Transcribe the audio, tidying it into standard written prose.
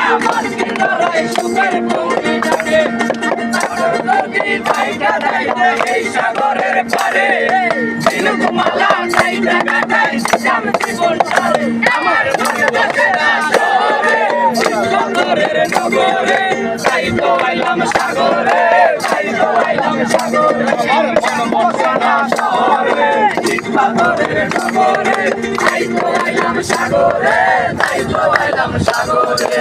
আমার কিনারায় সুখের কৌমি জাগে এই সাগরের পারে ঝিনুকমালা চাইতে কাটাই শ্যাম জীবন সারে আমার ভালোবাসা শহরে সুন্দরের নগরে তাই তো আইলাম সাগরে তাই তো আইলাম সাগরে আমার ভালোবাসা শহরে পাথরের নগরে তাই তো আইলাম সাগরে তাই তো আইলাম সাগরে